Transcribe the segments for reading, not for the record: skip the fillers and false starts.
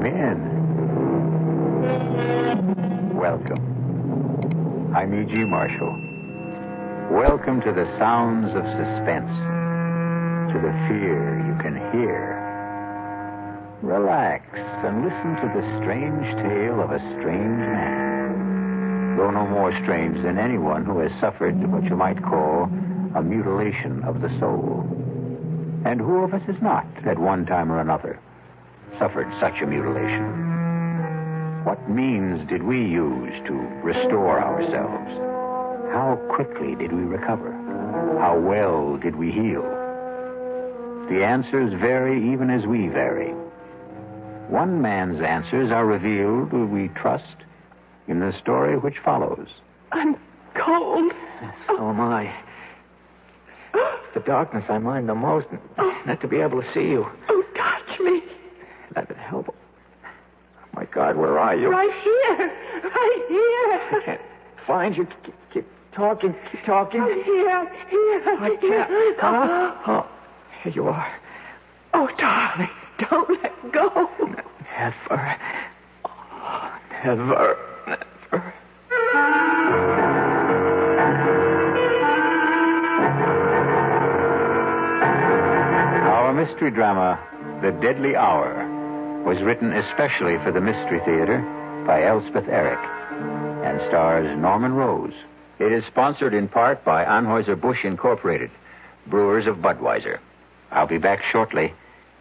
Come in. Welcome. I'm E.G. Marshall. Welcome to the sounds of suspense, to the fear you can hear. Relax and listen to the strange tale of a strange man, though no more strange than anyone who has suffered what you might call a mutilation of the soul. And who of us has not, at one time or another, suffered such a mutilation? What means did we use to restore ourselves? How quickly did we recover? How well did we heal? The answers vary even as we vary. One man's answers are revealed, we trust, in the story which follows. I'm cold. So am I. It's the darkness I mind the most, not to be able to see you. Oh, touch me. That'd help. Oh, my God, where are you? Right here. Right here. I can't find you. Keep talking. Keep talking. I'm here. I can't. Oh, here you are. Oh, darling, don't let go. Never. Oh, never. Our mystery drama, The Deadly Hour, was written especially for the Mystery Theater by Elspeth Eric and stars Norman Rose. It is sponsored in part by Anheuser-Busch Incorporated, brewers of Budweiser. I'll be back shortly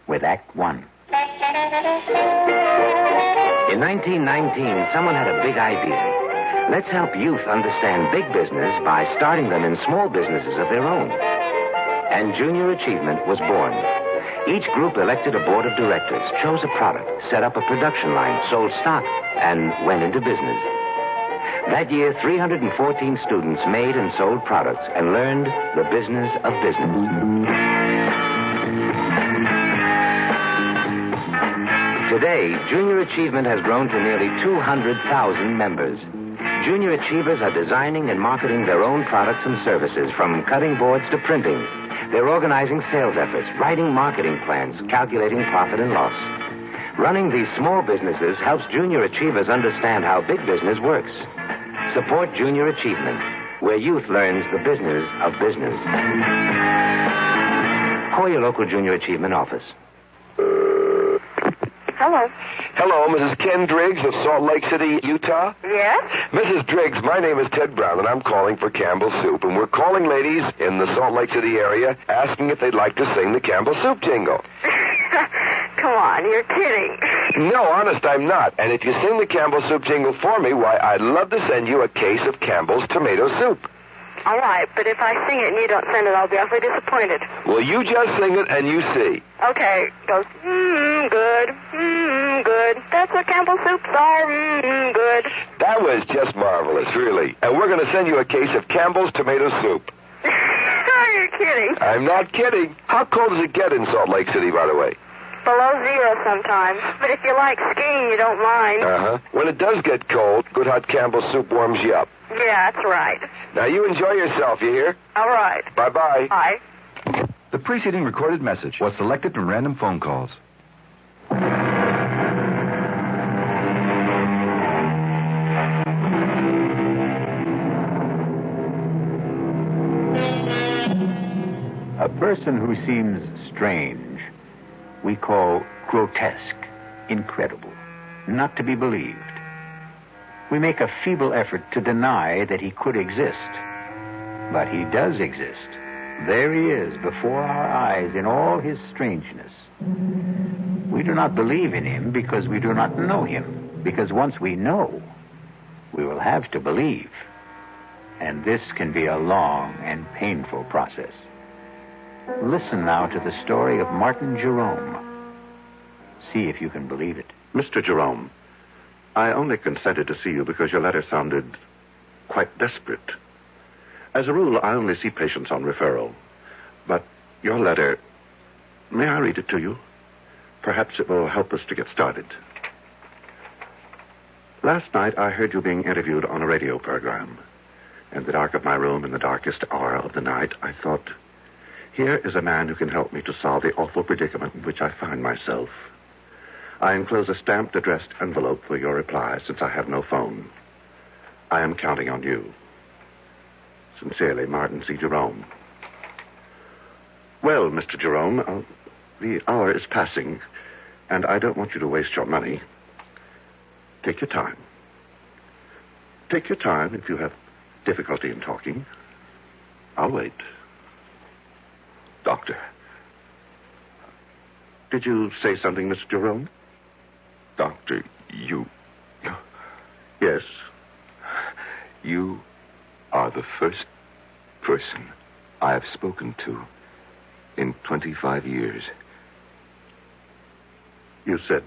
with Act One. In 1919, someone had a big idea. Let's help youth understand big business by starting them in small businesses of their own. And Junior Achievement was born. Each group elected a board of directors, chose a product, set up a production line, sold stock, and went into business. That year, 314 students made and sold products and learned the business of business. Today, Junior Achievement has grown to nearly 200,000 members. Junior Achievers are designing and marketing their own products and services, from cutting boards to printing. They're organizing sales efforts, writing marketing plans, calculating profit and loss. Running these small businesses helps Junior Achievers understand how big business works. Support Junior Achievement, where youth learns the business of business. Call your local Junior Achievement office. Hello. Hello, Mrs. Ken Driggs of Salt Lake City, Utah? Yes? Mrs. Driggs, my name is Ted Brown, and I'm calling for Campbell Soup. And we're calling ladies in the Salt Lake City area asking if they'd like to sing the Campbell Soup jingle. Come on, you're kidding. No, honest, I'm not. And if you sing the Campbell Soup jingle for me, why, I'd love to send you a case of Campbell's tomato soup. All right, but if I sing it and you don't send it, I'll be awfully disappointed. Well, you just sing it and you see. Okay, it goes, good, good. That's what Campbell soups are, good. That was just marvelous, really. And we're going to send you a case of Campbell's tomato soup. You're kidding. I'm not kidding. How cold does it get in Salt Lake City, by the way? Below zero sometimes. But if you like skiing, you don't mind. Uh-huh. When it does get cold, good hot Campbell soup warms you up. Yeah, that's right. Now, you enjoy yourself, you hear? All right. Bye-bye. Bye. The preceding recorded message was selected from random phone calls. A person who seems strange, we call grotesque, incredible, not to be believed. We make a feeble effort to deny that he could exist. But he does exist. There he is before our eyes in all his strangeness. We do not believe in him because we do not know him, because once we know, we will have to believe. And this can be a long and painful process. Listen now to the story of Martin Jerome. See if you can believe it. Mr. Jerome, I only consented to see you because your letter sounded quite desperate. As a rule, I only see patients on referral. But your letter, may I read it to you? Perhaps it will help us to get started. Last night, I heard you being interviewed on a radio program. In the dark of my room, in the darkest hour of the night, I thought, here is a man who can help me to solve the awful predicament in which I find myself. I enclose a stamped, addressed envelope for your reply, since I have no phone. I am counting on you. Sincerely, Martin C. Jerome. Well, Mr. Jerome, the hour is passing, and I don't want you to waste your money. Take your time. Take your time if you have difficulty in talking. I'll wait. Doctor. Did you say something, Mr. Jerome? Doctor, you... Yes? You are the first person I have spoken to in 25 years. You said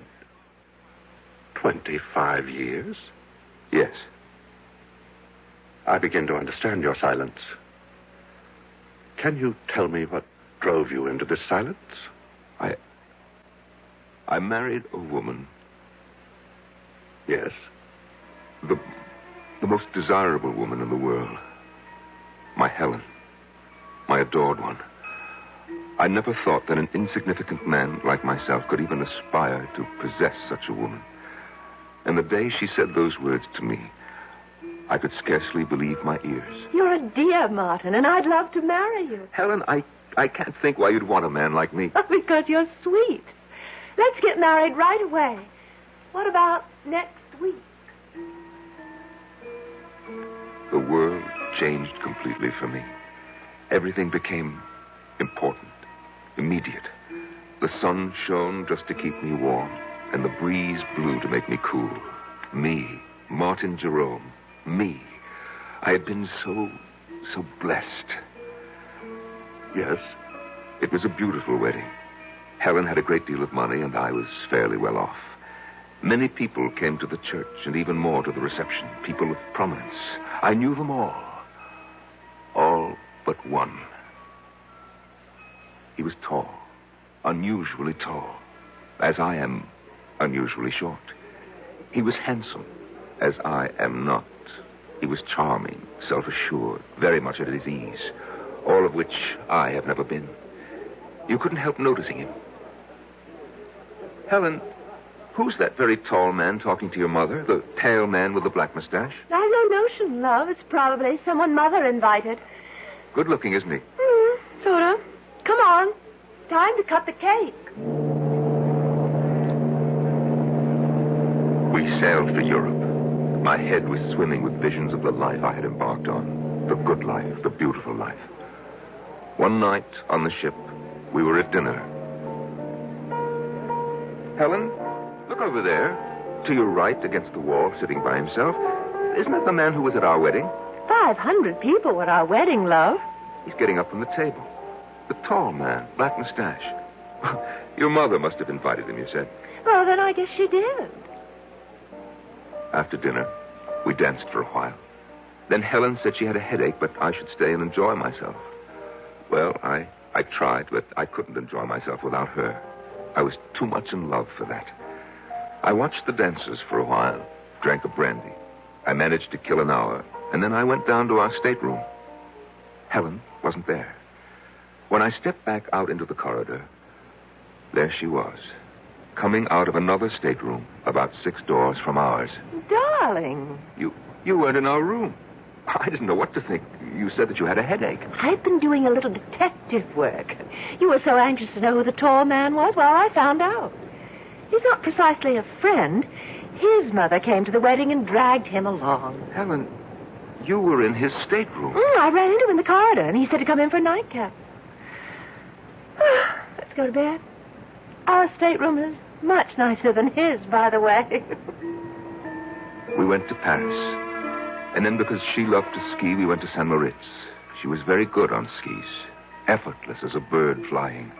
25 years? Yes. I begin to understand your silence. Can you tell me what drove you into this silence? I married a woman. Yes? The most desirable woman in the world. My Helen. My adored one. I never thought that an insignificant man like myself could even aspire to possess such a woman. And the day she said those words to me, I could scarcely believe my ears. You're a dear, Martin, and I'd love to marry you. Helen, I can't think why you'd want a man like me. Because you're sweet. Let's get married right away. What about next week? The world changed completely for me. Everything became important, immediate. The sun shone just to keep me warm, and the breeze blew to make me cool. Me, Martin Jerome, me. I had been so blessed. Yes? It was a beautiful wedding. Helen had a great deal of money, and I was fairly well off. Many people came to the church, and even more to the reception. People of prominence. I knew them all. All but one. He was tall. Unusually tall. As I am unusually short. He was handsome, as I am not. He was charming, self-assured, very much at his ease. All of which I have never been. You couldn't help noticing him. Helen, who's that very tall man talking to your mother? The pale man with the black mustache? I've no notion, love. It's probably someone Mother invited. Good looking, isn't he? Sort of. Come on. It's time to cut the cake. We sailed for Europe. My head was swimming with visions of the life I had embarked on. The good life, the beautiful life. One night on the ship, we were at dinner. Helen, look over there. To your right, against the wall, sitting by himself. Isn't that the man who was at our wedding? 500 people were at our wedding, love. He's getting up from the table. The tall man, black mustache. Your mother must have invited him, you said. Well, then I guess she did. After dinner, we danced for a while. Then Helen said she had a headache, but I should stay and enjoy myself. Well, I tried, but I couldn't enjoy myself without her. I was too much in love for that. I watched the dancers for a while, drank a brandy. I managed to kill an hour, and then I went down to our stateroom. Helen wasn't there. When I stepped back out into the corridor, there she was, coming out of another stateroom about 6 doors from ours. Darling. You weren't in our room. I didn't know what to think. You said that you had a headache. I've been doing a little detective work. You were so anxious to know who the tall man was. Well, I found out. He's not precisely a friend. His mother came to the wedding and dragged him along. Helen, you were in his stateroom. I ran into him in the corridor, and he said to come in for a nightcap. Let's go to bed. Our stateroom is much nicer than his, by the way. We went to Paris. And then because she loved to ski, we went to St. Moritz. She was very good on skis. Effortless as a bird flying.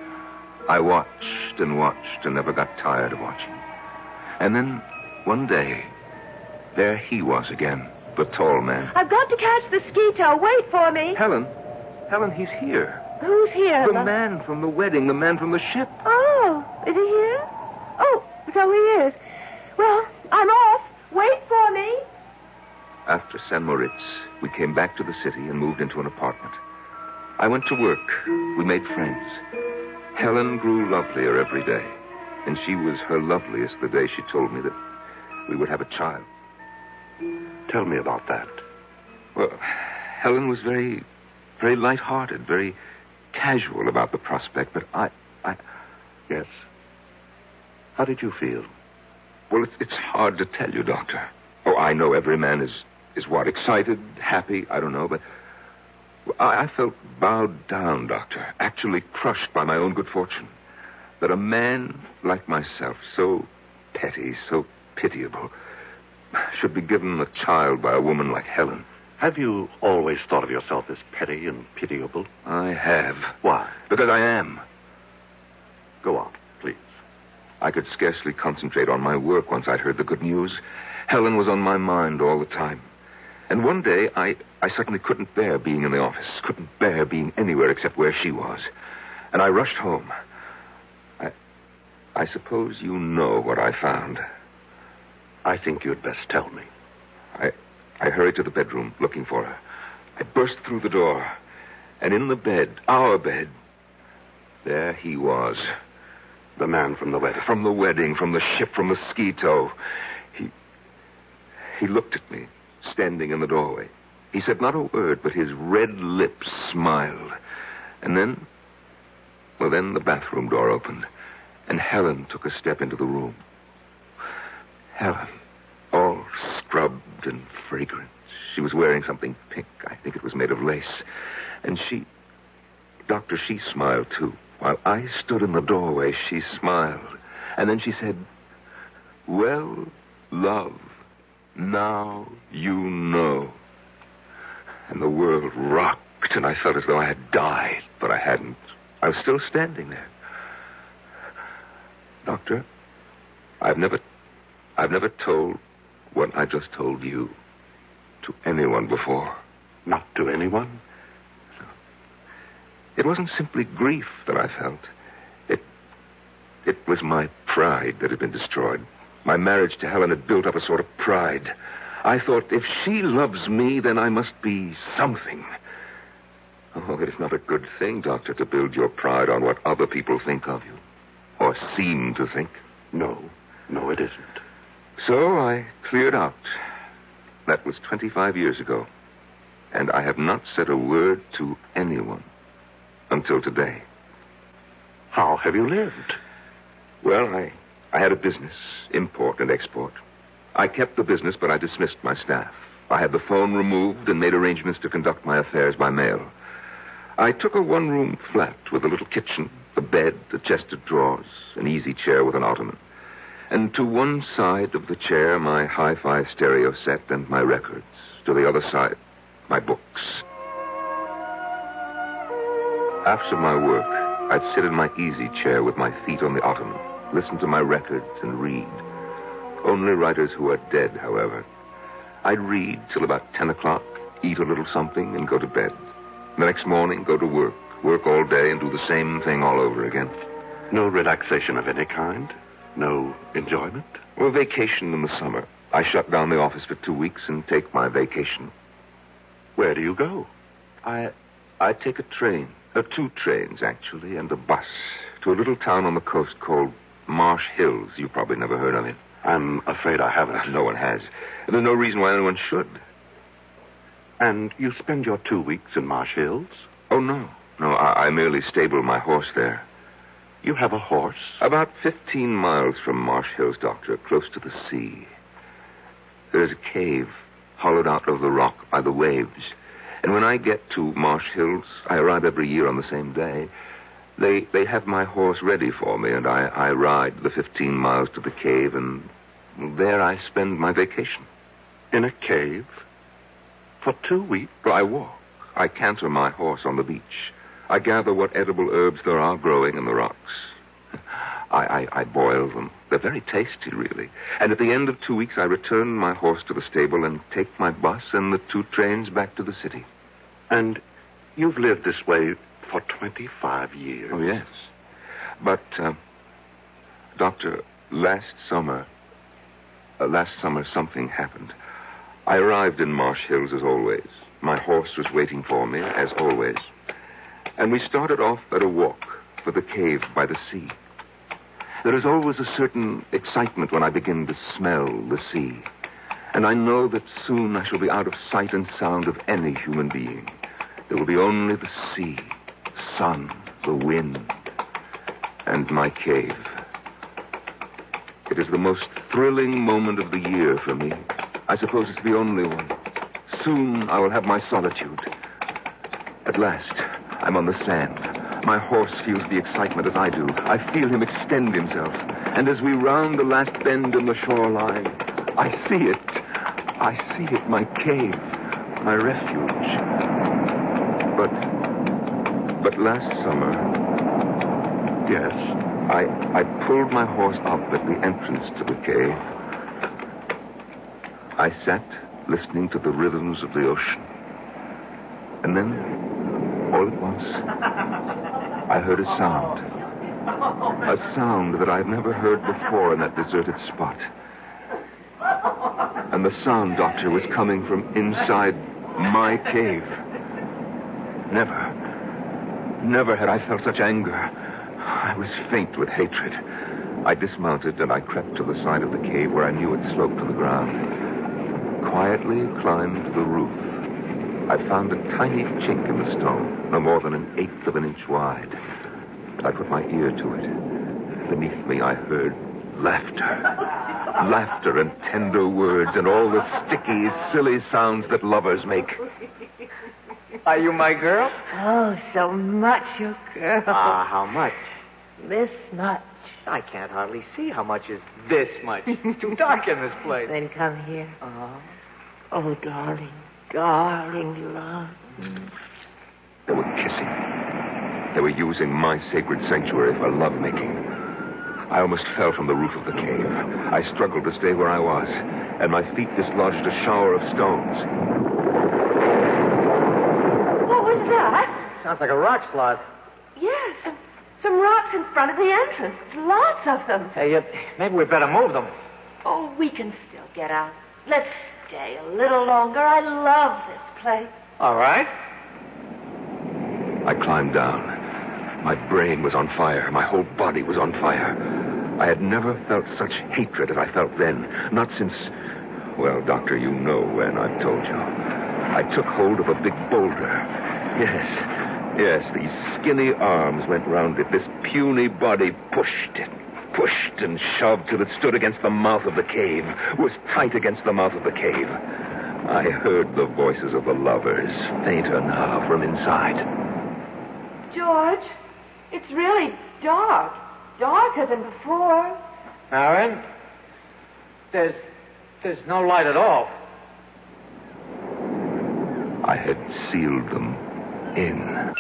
I watched and watched and never got tired of watching. And then, one day, there he was again, the tall man. I've got to catch the ski tow. Wait for me. Helen, he's here. Who's here? The man from the wedding, the man from the ship. Oh, is he here? Oh, so he is. Well, I'm off. Wait for me. After St. Moritz, we came back to the city and moved into an apartment. I went to work. We made friends. Helen grew lovelier every day. And she was her loveliest the day she told me that we would have a child. Tell me about that. Well, Helen was very, very light-hearted, very casual about the prospect, but I... Yes? How did you feel? Well, it's hard to tell you, Doctor. Oh, I know every man is what, excited, happy, I don't know, but I felt bowed down, Doctor, actually crushed by my own good fortune. That a man like myself, so petty, so pitiable, should be given a child by a woman like Helen. Have you always thought of yourself as petty and pitiable? I have. Why? Because I am. Go on, please. I could scarcely concentrate on my work once I'd heard the good news. Helen was on my mind all the time. And one day, I suddenly couldn't bear being in the office, couldn't bear being anywhere except where she was. And I rushed home. I suppose you know what I found. I think you'd best tell me. I hurried to the bedroom, looking for her. I burst through the door, and in the bed, our bed, there he was. The man from the wedding. From the wedding, from the ship, from the ski tow. He looked at me, standing in the doorway. He said not a word, but his red lips smiled. And then the bathroom door opened, and Helen took a step into the room. Helen, all scrubbed and fragrant. She was wearing something pink. I think it was made of lace. And she smiled, too. While I stood in the doorway, she smiled. And then she said, "Well, love, now you know." And the world rocked, and I felt as though I had died, but I hadn't. I was still standing there. Doctor, I've never told what I just told you to anyone before. Not to anyone? It wasn't simply grief that I felt. It was my pride that had been destroyed. My marriage to Helen had built up a sort of pride. I thought, if she loves me, then I must be something. Oh, it is not a good thing, Doctor, to build your pride on what other people think of you. Or seem to think. No, it isn't. So I cleared out. That was 25 years ago. And I have not said a word to anyone until today. How have you lived? Well, I had a business, import and export. I kept the business, but I dismissed my staff. I had the phone removed and made arrangements to conduct my affairs by mail. I took a one-room flat with a little kitchen, a bed, a chest of drawers, an easy chair with an ottoman. And to one side of the chair, my hi-fi stereo set and my records. To the other side, my books. After my work, I'd sit in my easy chair with my feet on the ottoman, listen to my records and read. Only writers who are dead, however. I'd read till about 10 o'clock, eat a little something, and go to bed. The next morning, go to work all day, and do the same thing all over again. No relaxation of any kind? No enjoyment? Well, vacation in the summer. I shut down the office for 2 weeks and take my vacation. Where do you go? I take a train. 2 trains, actually, and a bus to a little town on the coast called Marsh Hills. You've probably never heard of it. I'm afraid I haven't. No one has. And there's no reason why anyone should. And you spend your 2 weeks in Marsh Hills? Oh, no. No, I merely stable my horse there. You have a horse? About 15 miles from Marsh Hills, Doctor, close to the sea. There's a cave hollowed out of the rock by the waves. And when I get to Marsh Hills, I arrive every year on the same day. They have my horse ready for me, and I ride the 15 miles to the cave, and there I spend my vacation. In a cave? For 2 weeks? Well, I walk. I canter my horse on the beach. I gather what edible herbs there are growing in the rocks. I boil them. They're very tasty, really. And at the end of 2 weeks, I return my horse to the stable and take my bus and the 2 trains back to the city. And you've lived this way for 25 years? Oh, yes. But, Doctor, last summer something happened. I arrived in Marsh Hills as always. My horse was waiting for me, as always. And we started off at a walk for the cave by the sea. There is always a certain excitement when I begin to smell the sea. And I know that soon I shall be out of sight and sound of any human being. There will be only the sea, the sun, the wind, and my cave. It is the most thrilling moment of the year for me. I suppose it's the only one. Soon I will have my solitude. At last, I'm on the sand. My horse feels the excitement as I do. I feel him extend himself. And as we round the last bend in the shoreline, I see it. I see it, my cave, my refuge. But last summer, yes, I pulled my horse up at the entrance to the cave. I sat listening to the rhythms of the ocean. And then, all at once, I heard a sound. A sound that I've never heard before in that deserted spot. And the sound, Doctor, was coming from inside my cave. Never had I felt such anger. I was faint with hatred. I dismounted and I crept to the side of the cave where I knew it sloped to the ground. Quietly climbed the roof. I found a tiny chink in the stone, no more than 1/8 of an inch wide. I put my ear to it. Beneath me I heard laughter and tender words and all the sticky, silly sounds that lovers make. Are you my girl? Oh, so much your girl. How much? This much. I can't hardly see how much is this much. It's too dark in this place. Then come here. Oh, darling, darling love. They were kissing. They were using my sacred sanctuary for lovemaking. I almost fell from the roof of the cave. I struggled to stay where I was, and my feet dislodged a shower of stones. What was that? Sounds like a rock slide. Yes, some rocks in front of the entrance. Lots of them. Hey, maybe we better move them. Oh, we can still get out. Let's stay a little longer. I love this place. All right. I climbed down. My brain was on fire. My whole body was on fire. I had never felt such hatred as I felt then. Not since... Well, Doctor, you know when, I've told you. I took hold of a big boulder. Yes, these skinny arms went round it. This puny body pushed and shoved till it stood against the mouth of the cave, was tight against the mouth of the cave. I heard the voices of the lovers, fainter now from inside. George, it's really dark. Darker than before. Aaron, there's no light at all. I had sealed them in.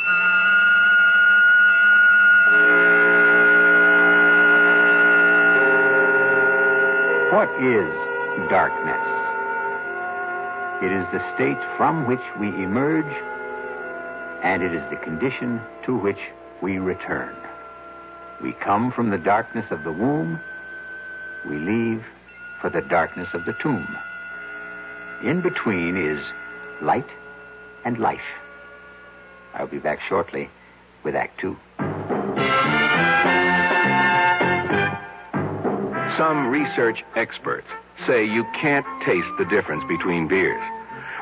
What is darkness? It is the state from which we emerge, and it is the condition to which we return. We come from the darkness of the womb. We leave for the darkness of the tomb. In between is light and life. I'll be back shortly with Act 2. Some research experts say you can't taste the difference between beers.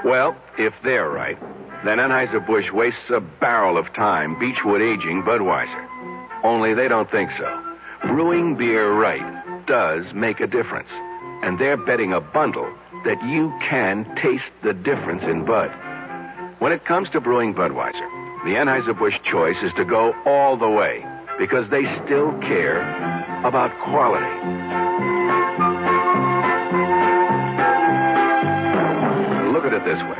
Well, if they're right, then Anheuser-Busch wastes a barrel of time Beechwood aging Budweiser. Only they don't think so. Brewing beer right does make a difference. And they're betting a bundle that you can taste the difference in Bud. When it comes to brewing Budweiser, the Anheuser-Busch choice is to go all the way because they still care about quality. Look at it this way.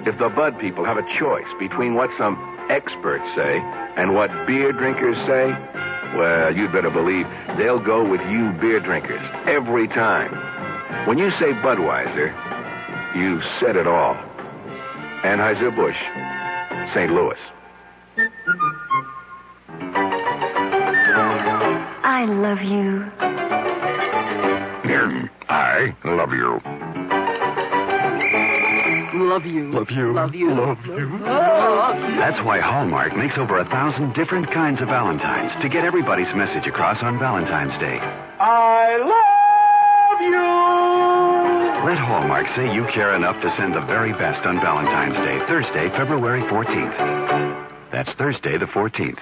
If the Bud people have a choice between what some experts say and what beer drinkers say, well, you'd better believe they'll go with you beer drinkers every time. When you say Budweiser, you said it all. Anheuser-Busch, St. Louis. I love you. I love you. Love you. Love you. Love you. Love you. Love you. That's why Hallmark makes over 1,000 different kinds of Valentines to get everybody's message across on Valentine's Day. I love you! Let Hallmark say you care enough to send the very best on Valentine's Day, Thursday, February 14th. That's Thursday the 14th.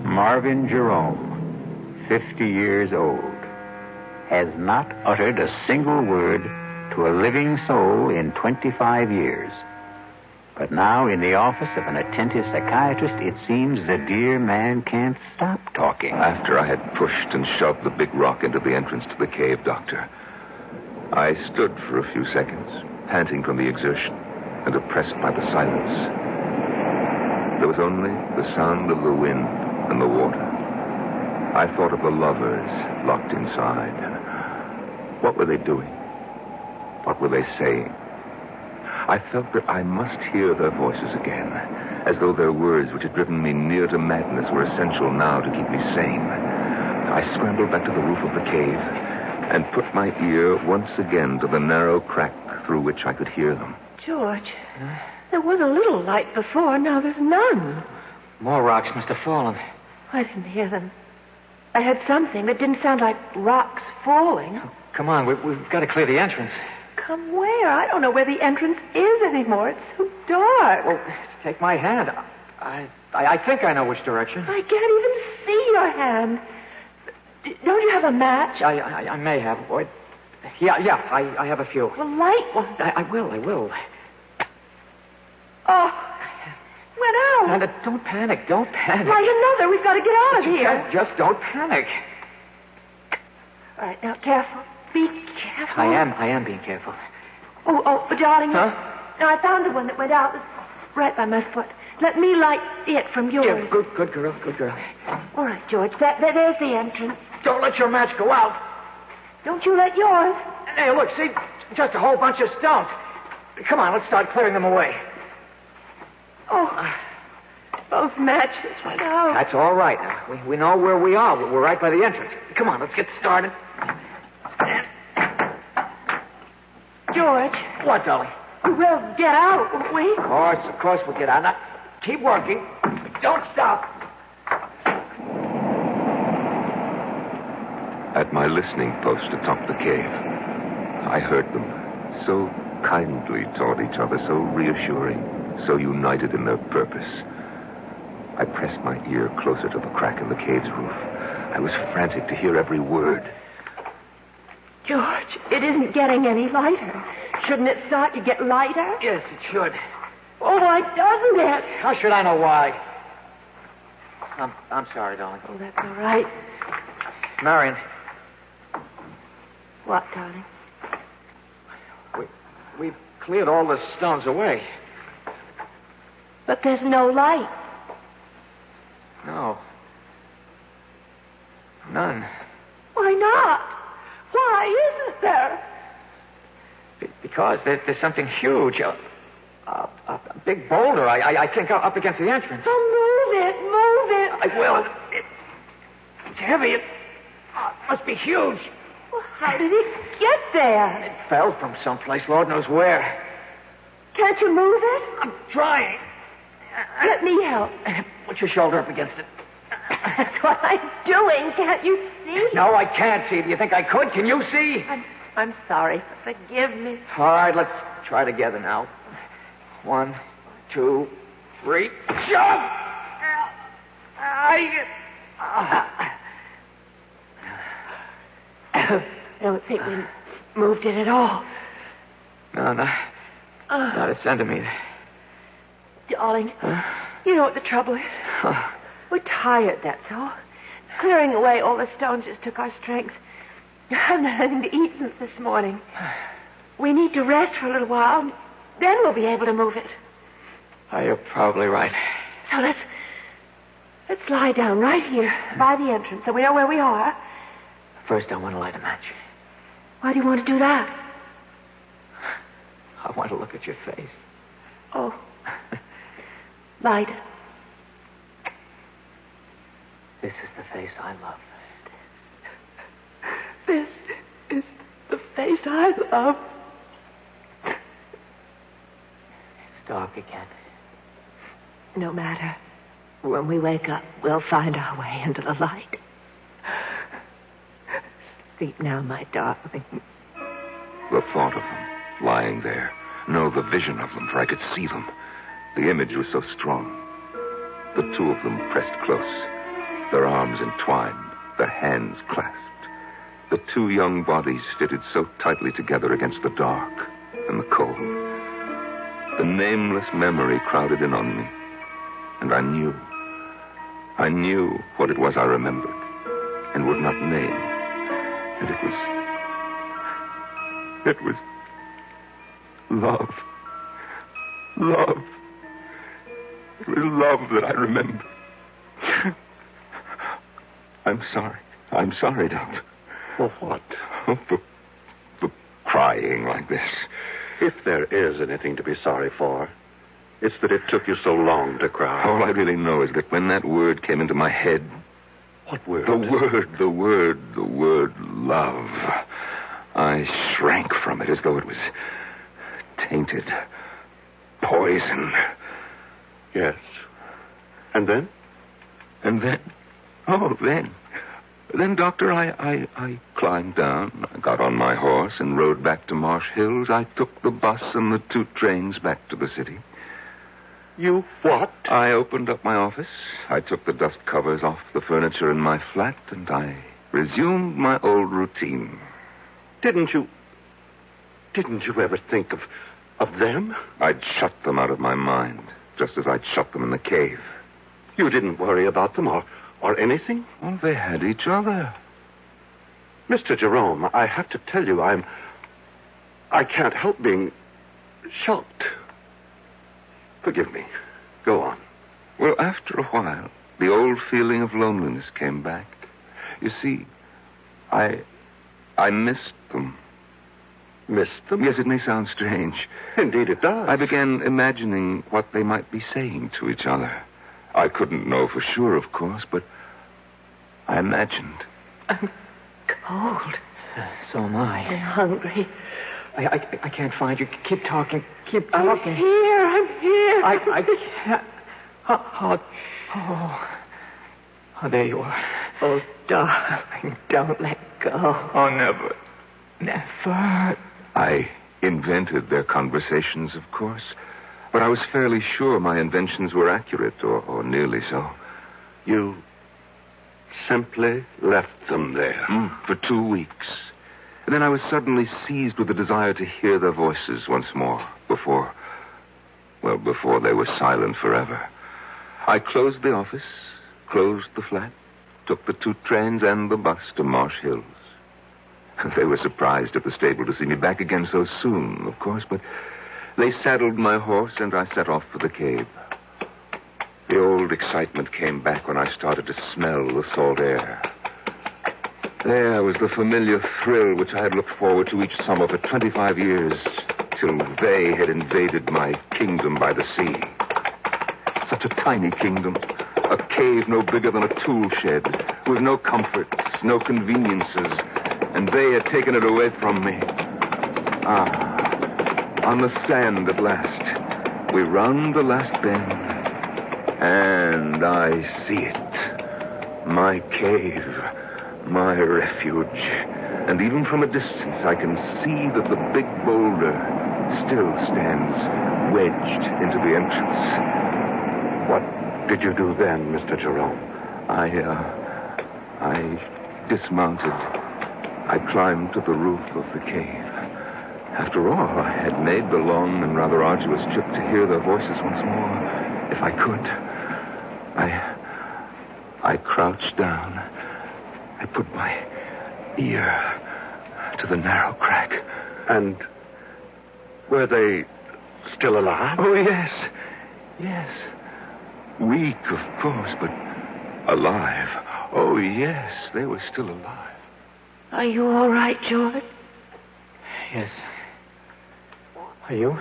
Marvin Jerome, 50 years old, has not uttered a single word to a living soul in 25 years. But now, in the office of an attentive psychiatrist, it seems the dear man can't stop talking. After I had pushed and shoved the big rock into the entrance to the cave, Doctor, I stood for a few seconds, panting from the exertion and oppressed by the silence. There was only the sound of the wind and the water. I thought of the lovers locked inside. What were they doing? What were they saying? I felt that I must hear their voices again, as though their words, which had driven me near to madness, were essential now to keep me sane. I scrambled back to the roof of the cave and put my ear once again to the narrow crack through which I could hear them. George, there was a little light before, now there's none. More rocks must have fallen. I didn't hear them. I heard something that didn't sound like rocks falling. Oh, come on, we've got to clear the entrance. Come where? I don't know where the entrance is anymore. It's so dark. Well, take my hand. I think I know which direction. I can't even see your hand. Don't you have a match? I may have, boy. Yeah, I have a few. Well, light one. I will. Oh, went out. Now, don't panic. Light another. We've got to get out of here. Just don't panic. All right, now, careful. Be careful. I am being careful. Oh, darling. Huh? No, I found the one that went out. It was right by my foot. Let me light it from yours. Yeah, good girl. All right, George. There's the entrance. Don't let your match go out. Don't you let yours. Hey, look, see? Just a whole bunch of stones. Come on, let's start clearing them away. Oh, both matches went out. That's all right now. We know where we are. We're right by the entrance. Come on, let's get started. George. What, darling? We'll get out, won't we? Of course we'll get out. Now, keep working. Don't stop. At my listening post atop the cave, I heard them, so kindly toward each other, so reassuring, so united in their purpose. I pressed my ear closer to the crack in the cave's roof. I was frantic to hear every word. George, it isn't getting any lighter. Shouldn't it start to get lighter? Yes, it should. Oh, why doesn't it? How should I know why? I'm sorry, darling. Oh, that's all right. Marion. What, darling? We've cleared all the stones away. But there's no light. No. None. Why not? Why isn't there? Because there's something huge. A big boulder, I think, up against the entrance. Oh, move it. I will. It's heavy. It must be huge. Well, how did it get there? It fell from someplace, Lord knows where. Can't you move it? I'm trying. Let me help. Put your shoulder up against it. That's what I'm doing. Can't you see? No, I can't see. Do you think I could? Can you see? I'm sorry. Forgive me. All right, let's try together now. 1, 2, 3. Shove! I don't think we moved it at all. No, not a centimeter. Darling, you know what the trouble is? We're tired, that's all. Clearing away all the stones just took our strength. I haven't had anything to eat since this morning. We need to rest for a little while. Then we'll be able to move it. Oh, you're probably right. So let's lie down right here by the entrance so we know where we are. First, I want to light a match. Why do you want to do that? I want to look at your face. Oh. Light it. This is the face I love. This is the face I love. It's dark again. No matter. When we wake up, we'll find our way into the light. Sleep now, my darling. The thought of them lying there. No, the vision of them, for I could see them. The image was so strong. The two of them pressed close, their arms entwined, their hands clasped. The two young bodies fitted so tightly together against the dark and the cold. The nameless memory crowded in on me, and I knew what it was I remembered and would not name. And it was love. Love. It was love that I remember. I'm sorry, Doctor. For what? For crying like this. If there is anything to be sorry for, it's that it took you so long to cry. All I really know is that when that word came into my head... What word? The word love. I shrank from it as though it was tainted. Poison. Yes. And then? Then, Doctor, I climbed down, I got on my horse and rode back to Marsh Hills. I took the bus and the 2 trains back to the city. You what? I opened up my office. I took the dust covers off the furniture in my flat, and I resumed my old routine. Didn't you ever think of them? I'd shut them out of my mind, just as I'd shut them in the cave. You didn't worry about them or anything? Well, they had each other. Mr. Jerome, I have to tell you, I can't help being shocked. Forgive me. Go on. Well, after a while, the old feeling of loneliness came back. You see, I missed them. Missed them? Yes, it may sound strange. Indeed it does. I began imagining what they might be saying to each other. I couldn't know for sure, of course, but I imagined. I'm cold. So am I. I'm hungry. I can't find you. Keep talking. Keep talking. I'm here. I can't. Oh, there you are. Oh, darling, don't let go. Oh, never. I invented their conversations, of course, but I was fairly sure my inventions were accurate, or nearly so. You simply left them there? For 2 weeks. And then I was suddenly seized with the desire to hear their voices once more, before they were silent forever. I closed the office, closed the flat, took the 2 trains and the bus to Marsh Hills. They were surprised at the stable to see me back again so soon, of course, but they saddled my horse and I set off for the cave. The old excitement came back when I started to smell the salt air. There was the familiar thrill which I had looked forward to each summer for 25 years, till they had invaded my kingdom by the sea. Such a tiny kingdom, a cave no bigger than a tool shed, with no comforts, no conveniences, and they had taken it away from me. On the sand at last, we round the last bend, and I see it. My cave, my refuge. And even from a distance, I can see that the big boulder still stands wedged into the entrance. What did you do then, Mr. Jerome? I dismounted. I climbed to the roof of the cave. After all, I had made the long and rather arduous trip to hear their voices once more, if I could. I crouched down. I put my ear to the narrow crack. And were they still alive? Oh, yes. Yes. Weak, of course, but alive. Oh, yes, they were still alive. Are you all right, George? Yes. Are you?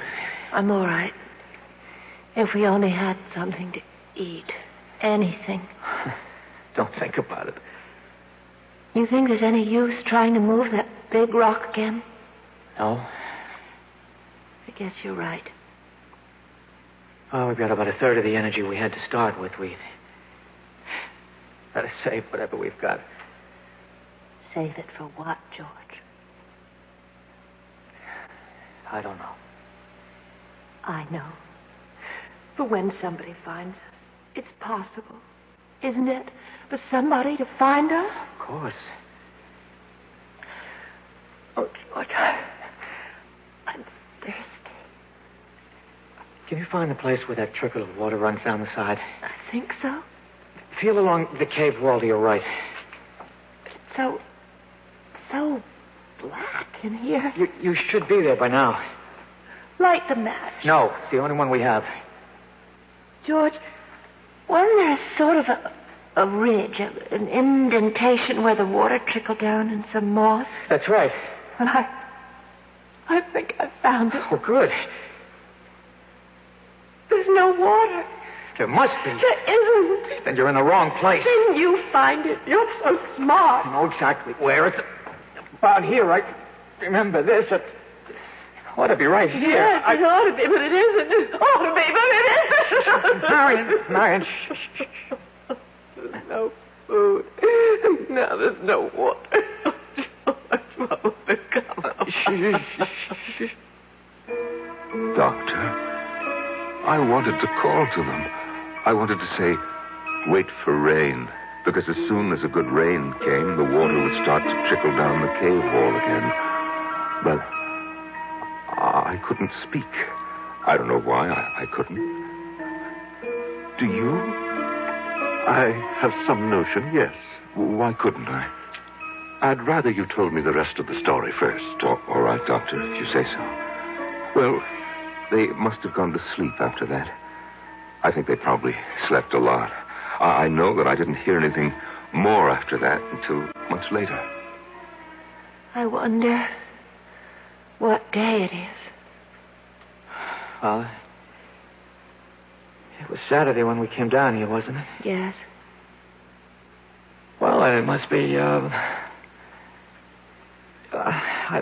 I'm all right. If we only had something to eat. Anything. Don't think about it. You think there's any use trying to move that big rock again? No. I guess you're right. Well, we've got about a third of the energy we had to start with. We better save whatever we've got. Save it for what, George? I don't know. I know. For when somebody finds us, it's possible, isn't it, for somebody to find us? Of course. Oh, George, I'm thirsty. Can you find the place where that trickle of water runs down the side? I think so. Feel along the cave wall to your right. It's so black in here. You should be there by now. Light the match. No, it's the only one we have. George, wasn't there sort of a ridge, an indentation where the water trickled down in some moss? That's right. Well, I think I found it. Oh, good. There's no water. There must be. There isn't. Then you're in the wrong place. Didn't you find it? You're so smart. I know exactly where. It's about here. I remember this. It ought to be right here. Yes, it ought to be, but it isn't. It ought to be, but it isn't. Marion, shh. There's no food. Now there's no water. Doctor, I wanted to call to them. I wanted to say, wait for rain. Because as soon as a good rain came, the water would start to trickle down the cave wall again. But I couldn't speak. I don't know why I couldn't. Do you? I have some notion, yes. Why couldn't I? I'd rather you told me the rest of the story first. All right, Doctor, if you say so. Well, they must have gone to sleep after that. I think they probably slept a lot. I know that I didn't hear anything more after that until much later. I wonder what day it is. Well, it was Saturday when we came down here, wasn't it? Yes. Well, it must be, I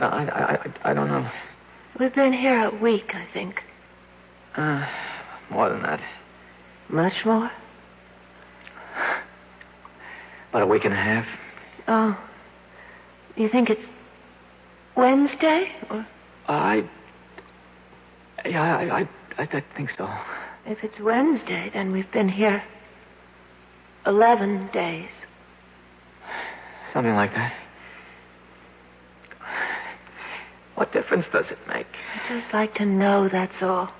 don't know. We've been here a week, I think. More than that. Much more? About a week and a half. Oh. You think it's Wednesday? Or... I think so. If it's Wednesday, then we've been here 11 days. Something like that. What difference does it make? I'd just like to know, that's all.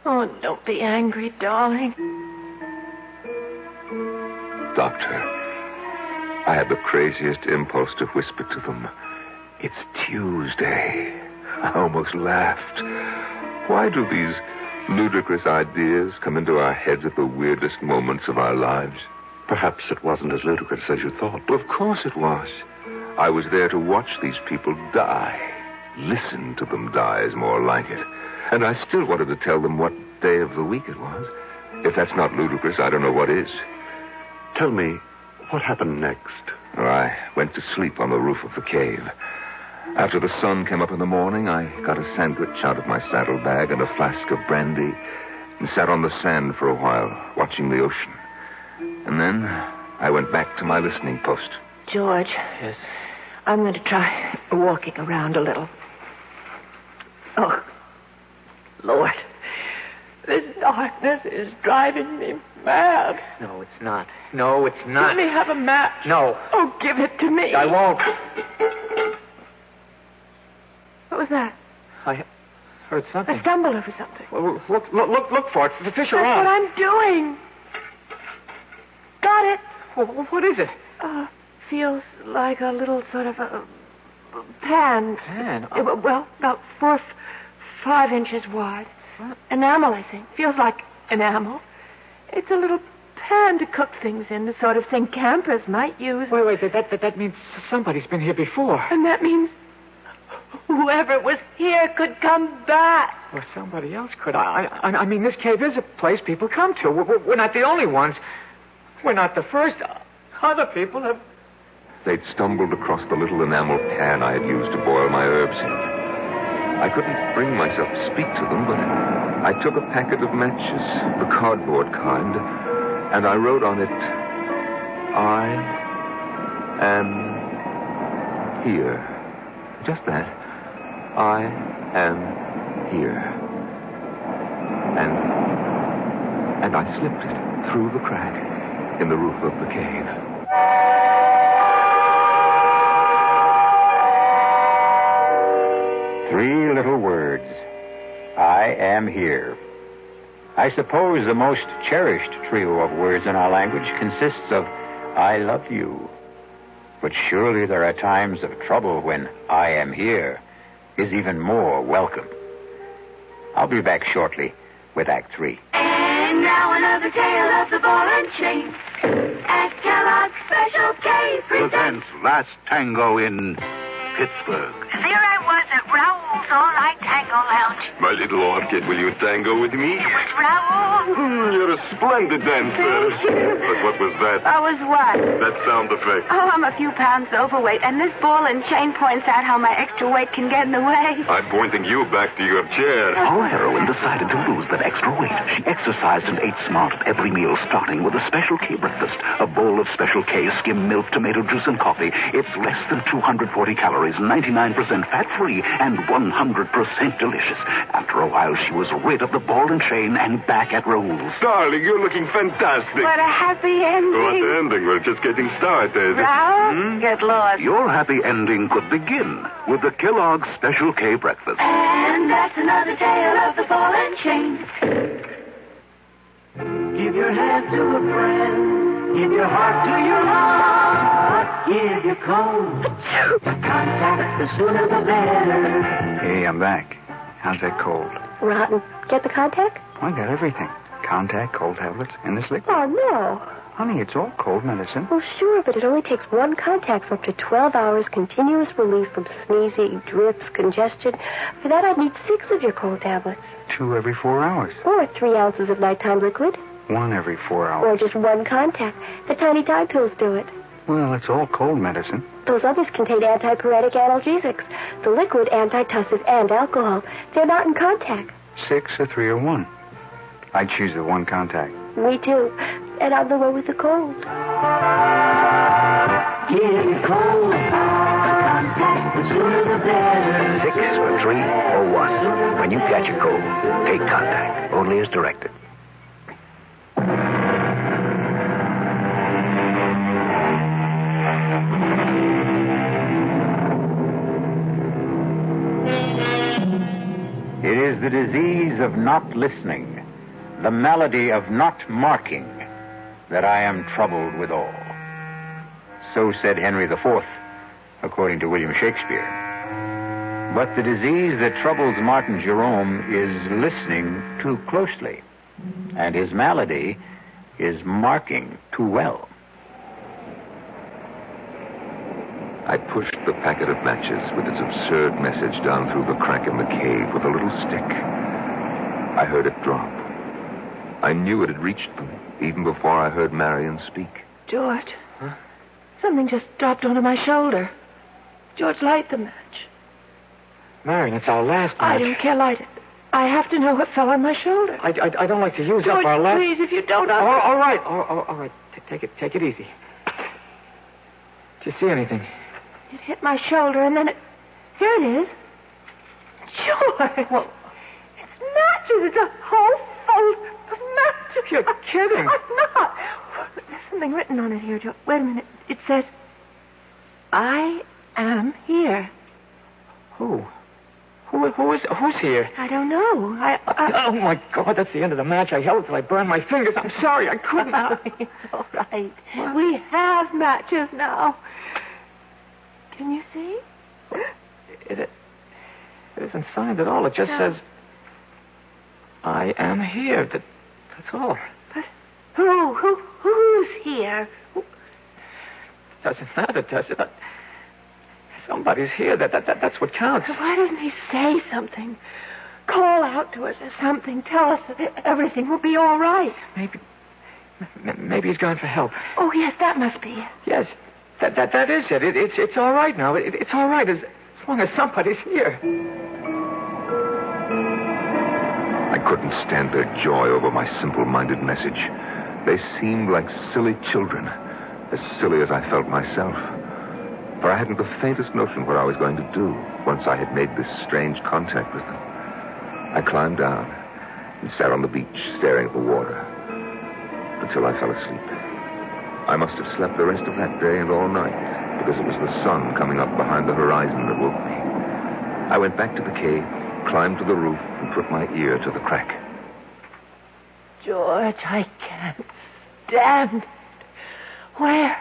Oh, don't be angry, darling. Doctor, I had the craziest impulse to whisper to them, it's Tuesday. I almost laughed. Why do these ludicrous ideas come into our heads at the weirdest moments of our lives? Perhaps it wasn't as ludicrous as you thought. Well, of course it was. I was there to watch these people die. Listen to them die is more like it. And I still wanted to tell them what day of the week it was. If that's not ludicrous, I don't know what is. Tell me, what happened next? I went to sleep on the roof of the cave. After the sun came up in the morning, I got a sandwich out of my saddlebag and a flask of brandy and sat on the sand for a while, watching the ocean. And then I went back to my listening post. George. Yes? I'm going to try walking around a little. Oh, Lord. This darkness is driving me mad. No, it's not. No, it's not. Let me have a match. No. Oh, give it to me. I won't. What was that? I heard something. I stumbled over something. Well, look for it. The fish are on. That's what I'm doing. Got it. Well, what is it? Feels like a little sort of a pan. Pan? Well, about 4 or 5 inches wide. What? Enamel, I think. Feels like enamel. It's a little pan to cook things in, the sort of thing campers might use. Wait. That means somebody's been here before. And that means whoever was here could come back. Or somebody else could. I mean, this cave is a place people come to. We're not the only ones. We're not the first. Other people have... They'd stumbled across the little enamel pan I had used to boil my herbs in. I couldn't bring myself to speak to them, but I took a packet of matches, the cardboard kind, and I wrote on it, I am here. Just that. I am here. And I slipped it through the crack in the roof of the cave. Three little words. I am here. I suppose the most cherished trio of words in our language consists of I love you. But surely there are times of trouble when I am here is even more welcome. I'll be back shortly with Act 3. And now another tale of the ball and chain. At Kellogg's Special K presents Last Tango in Pittsburgh. There I was at Raoul's All-Night Tango Lounge. My little orchid, will you tango with me? It was Raoul. You're a splendid dancer. But what was that? I was what? That sound effect. Oh, I'm a few pounds overweight, and this ball and chain points out how my extra weight can get in the way. I'm pointing you back to your chair. Our heroine decided to lose that extra weight. She exercised and ate smart at every meal, starting with a Special K breakfast. A bowl of Special K, skim milk, tomato juice, and coffee. It's less than 240 calories, 99% fat-free, and 100% delicious. After a while, she was rid of the ball and chain and back at Raoul's. Darling, you're looking fantastic. What a happy ending. What ending? We're just getting started. Raoul, get lost. Your happy ending could begin with the Kellogg's Special K breakfast. And that's another tale of the ball and chain. Give your hand to a friend. Give your heart to your heart. Give your coat to contact. The sooner the better. Hey, I'm back. How's that cold? Rotten. Get the contact? I got everything. Contact, cold tablets, and this liquid. Oh, no. Honey, it's all cold medicine. Well, sure, but it only takes one contact for up to 12 hours continuous relief from sneezing, drips, congestion. For that, I'd need 6 of your cold tablets. 2 every 4 hours. Or 3 ounces of nighttime liquid. 1 every 4 hours. Or just 1 contact. The tiny Tide pills do it. Well, it's all cold medicine. Those others contain antipyretic analgesics. The liquid, antitussive, and alcohol. They're not in contact. 6 or 3 or 1. I'd choose the 1 contact. Me too. And I'm the one with the cold. Give your cold contact. The sooner the better. 6 or 3 or 1. When you catch a cold, take contact. Only as directed. It is the disease of not listening, the malady of not marking, that I am troubled withal. So said Henry IV, according to William Shakespeare. But the disease that troubles Martin Jerome is listening too closely, and his malady is marking too well. I pushed the packet of matches with its absurd message down through the crack in the cave with a little stick. I heard it drop. I knew it had reached them, even before I heard Marion speak. George. Huh? Something just dropped onto my shoulder. George, light the match. Marion, it's our last match. I don't care, light it. I have to know what fell on my shoulder. I don't like to use George, up our last... please, if you don't... All right. All right. Take it easy. Did you see anything? It hit my shoulder, and then it... Here it is. George! Well, it's matches. It's a whole fold of matches. You're kidding. I'm not. There's something written on it here, George. Wait a minute. It says, I am here. Who's here? I don't know. Oh, my God, that's the end of the match. I held it till I burned my fingers. I'm sorry, I couldn't. It's all right. What? We have matches now. Can you see? It isn't signed at all. It just says, I am here. That's all. But who's here? Doesn't matter, does it? Somebody's here. That's what counts. Why doesn't he say something? Call out to us or something. Tell us that everything will be all right. Maybe he's gone for help. Oh, yes, that must be it. Yes, that is it. It's all right now. It's all right as long as somebody's here. I couldn't stand their joy over my simple-minded message. They seemed like silly children, as silly as I felt myself. For I hadn't the faintest notion what I was going to do once I had made this strange contact with them. I climbed down and sat on the beach staring at the water until I fell asleep. I must have slept the rest of that day and all night because it was the sun coming up behind the horizon that woke me. I went back to the cave, climbed to the roof, and put my ear to the crack. George, I can't stand it. Where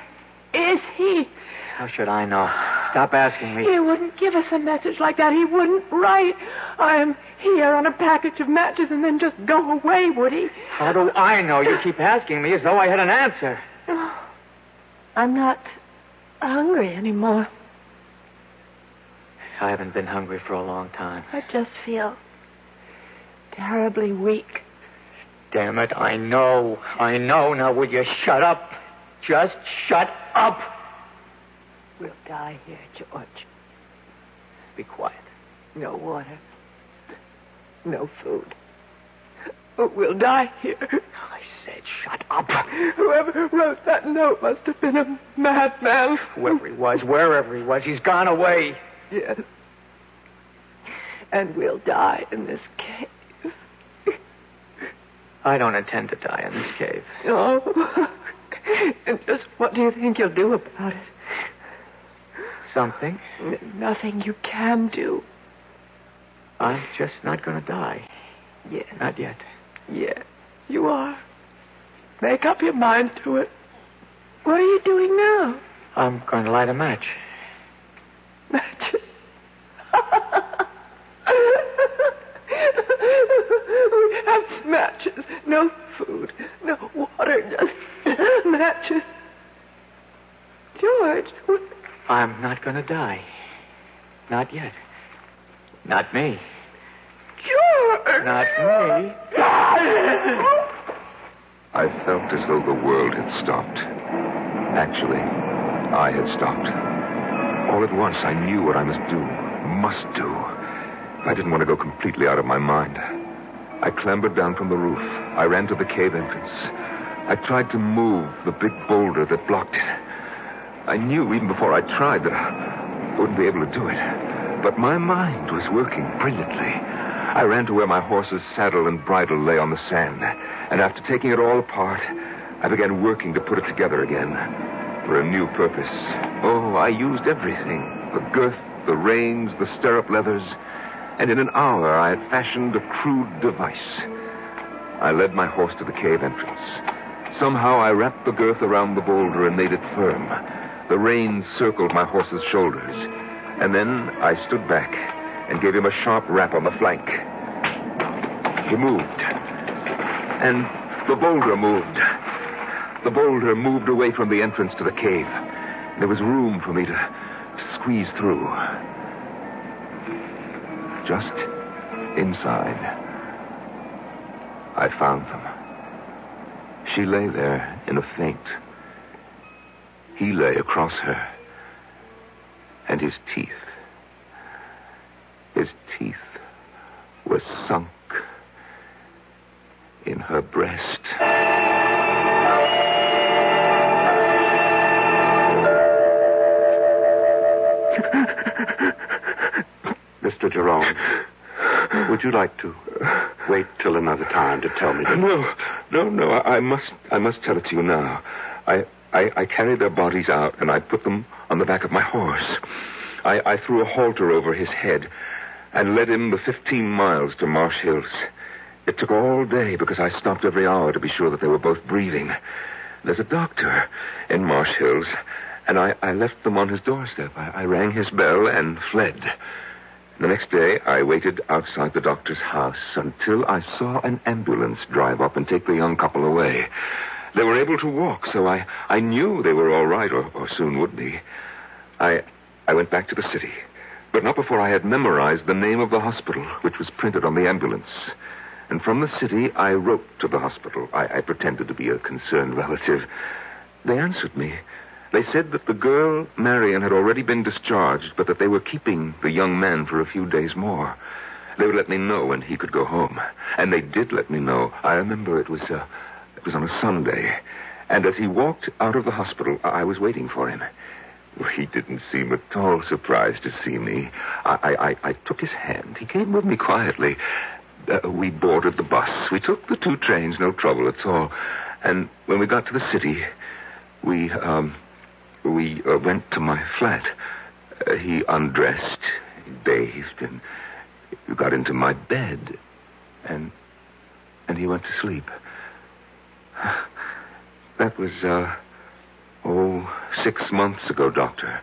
is he? How should I know? Stop asking me. He wouldn't give us a message like that. He wouldn't write, "I am here" on a package of matches and then just go away, would he? How do I know? You keep asking me as though I had an answer. Oh, I'm not hungry anymore. I haven't been hungry for a long time. I just feel terribly weak. Damn it, I know. Now, will you shut up? Just shut up. We'll die here, George. Be quiet. No water. No food. We'll die here. I said shut up. Whoever wrote that note must have been a madman. Whoever he was, wherever he was, he's gone away. Yes. And we'll die in this cave. I don't intend to die in this cave. Oh. And just what do you think you'll do about it? Something. Nothing you can do. I'm just not going to die. Yes. Not yet. Yes, you are. Make up your mind to it. What are you doing now? I'm going to light a match. Matches? We have matches. No food. No water. Just matches. George. I'm not going to die. Not yet. Not me. George! Not me. I felt as though the world had stopped. Actually, I had stopped. All at once, I knew what I must do. I didn't want to go completely out of my mind. I clambered down from the roof. I ran to the cave entrance. I tried to move the big boulder that blocked it. I knew even before I tried that I wouldn't be able to do it. But my mind was working brilliantly. I ran to where my horse's saddle and bridle lay on the sand. And after taking it all apart, I began working to put it together again for a new purpose. Oh, I used everything. The girth, the reins, the stirrup leathers. And in an hour, I had fashioned a crude device. I led my horse to the cave entrance. Somehow, I wrapped the girth around the boulder and made it firm. The reins circled my horse's shoulders. And then I stood back and gave him a sharp rap on the flank. He moved. And the boulder moved. The boulder moved away from the entrance to the cave. There was room for me to squeeze through. Just inside, I found them. She lay there in a faint. He lay across her. And his teeth were sunk in her breast. Mr. Jerome, would you like to wait till another time to tell me? No. I must tell it to you now. I carried their bodies out, and I put them on the back of my horse. I threw a halter over his head and led him the 15 miles to Marsh Hills. It took all day because I stopped every hour to be sure that they were both breathing. There's a doctor in Marsh Hills, and I left them on his doorstep. I rang his bell and fled. The next day, I waited outside the doctor's house until I saw an ambulance drive up and take the young couple away. They were able to walk, so I knew they were all right, or soon would be. I went back to the city, but not before I had memorized the name of the hospital, which was printed on the ambulance. And from the city, I wrote to the hospital. I pretended to be a concerned relative. They answered me. They said that the girl, Marion, had already been discharged, but that they were keeping the young man for a few days more. They would let me know when he could go home. And they did let me know. I remember it was on a Sunday. And as he walked out of the hospital, I was waiting for him. He didn't seem at all surprised to see me. I took his hand. He came with me quietly. We boarded the bus. We took the 2 trains, no trouble at all. And when we got to the city, we went to my flat. He undressed, bathed, and got into my bed. And he went to sleep. That was, 6 months ago, Doctor.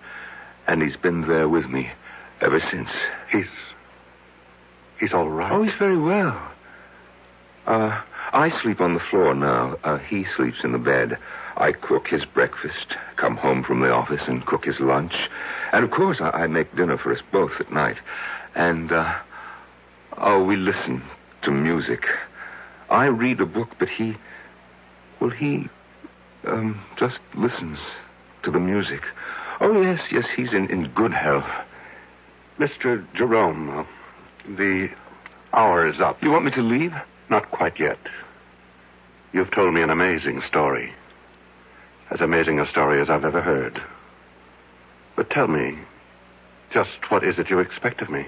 And he's been there with me ever since. He's all right? Oh, he's very well. I sleep on the floor now. He sleeps in the bed. I cook his breakfast, come home from the office and cook his lunch. And, of course, I make dinner for us both at night. And, we listen to music. I read a book, but he just listens to the music. Oh, yes, he's in good health. Mr. Jerome, the hour is up. You want me to leave? Not quite yet. You've told me an amazing story. As amazing a story as I've ever heard. But tell me, just what is it you expect of me?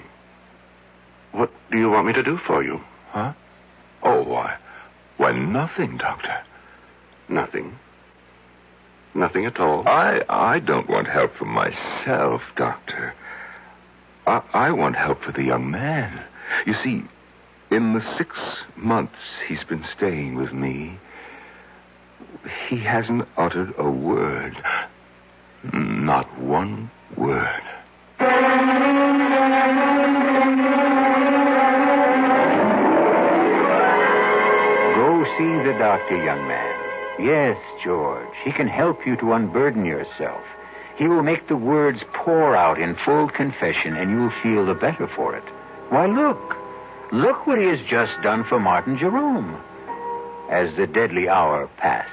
What do you want me to do for you? Huh? Oh, why, nothing, Doctor. Nothing? Nothing at all? I don't want help for myself, Doctor. I want help for the young man. You see, in the 6 months he's been staying with me, he hasn't uttered a word. Not one word. Go see the doctor, young man. Yes, George, he can help you to unburden yourself. He will make the words pour out in full confession, and you'll feel the better for it. Why, look what he has just done for Martin Jerome. As the deadly hour passed.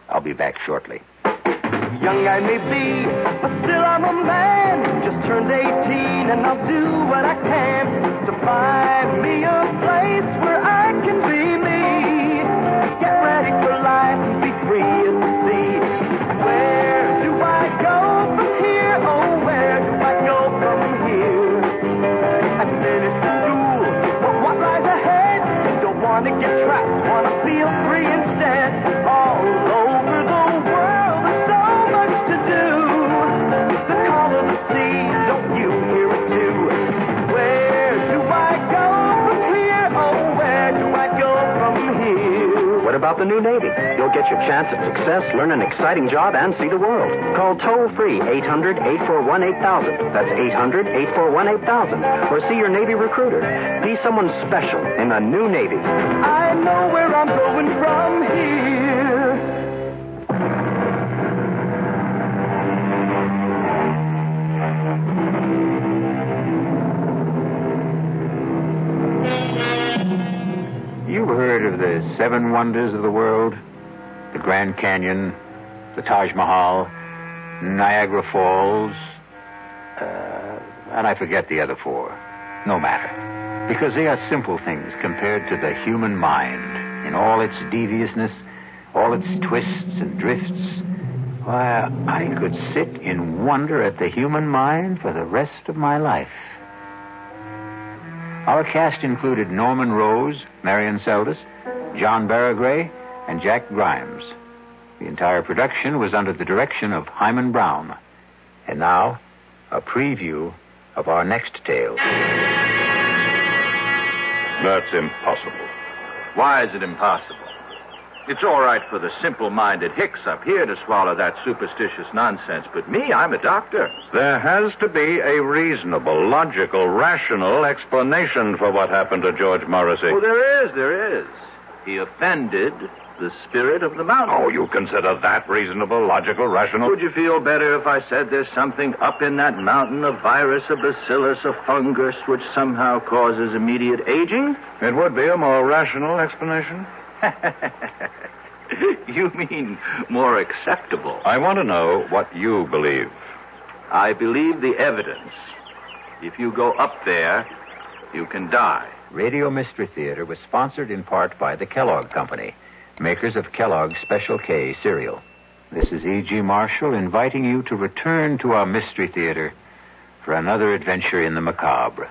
I'll be back shortly. Young I may be, but still I'm a man. Just turned 18, and I'll do what I can to find me a place where I can be me. Get ready for life and be free at the sea. Where do I go from here? Oh, where do I go from here? I finished school, but what lies ahead? Don't want to get trapped, want to feel free instead. All over the world, there's so much to do. The call of the sea, don't you hear it too? Where do I go from here? Oh, where do I go from here? What about the new Navy? You'll get your chance at success, learn an exciting job, and see the world. Call toll-free 800-841-8000. That's 800-841-8000. Or see your Navy recruiter. Be someone special in the new Navy. I know where I'm going from here. You've heard of the 7 wonders of the world? The Grand Canyon, the Taj Mahal, Niagara Falls, and I forget the other 4. No matter. Because they are simple things compared to the human mind in all its deviousness, all its twists and drifts. Why, I could sit in wonder at the human mind for the rest of my life. Our cast included Norman Rose, Marion Seldes, John Barragray, and Jack Grimes. The entire production was under the direction of Hyman Brown. And now, a preview of our next tale. That's impossible. Why is it impossible? It's all right for the simple-minded hicks up here to swallow that superstitious nonsense, but me, I'm a doctor. There has to be a reasonable, logical, rational explanation for what happened to George Morrissey. Oh, there is. He offended the spirit of the mountain. Oh, you consider that reasonable, logical, rational? Would you feel better if I said there's something up in that mountain, a virus, a bacillus, a fungus, which somehow causes immediate aging? It would be a more rational explanation. You mean more acceptable? I want to know what you believe. I believe the evidence. If you go up there, you can die. Radio Mystery Theater was sponsored in part by the Kellogg Company, makers of Kellogg's Special K cereal. This is E.G. Marshall inviting you to return to our Mystery Theater for another adventure in the macabre.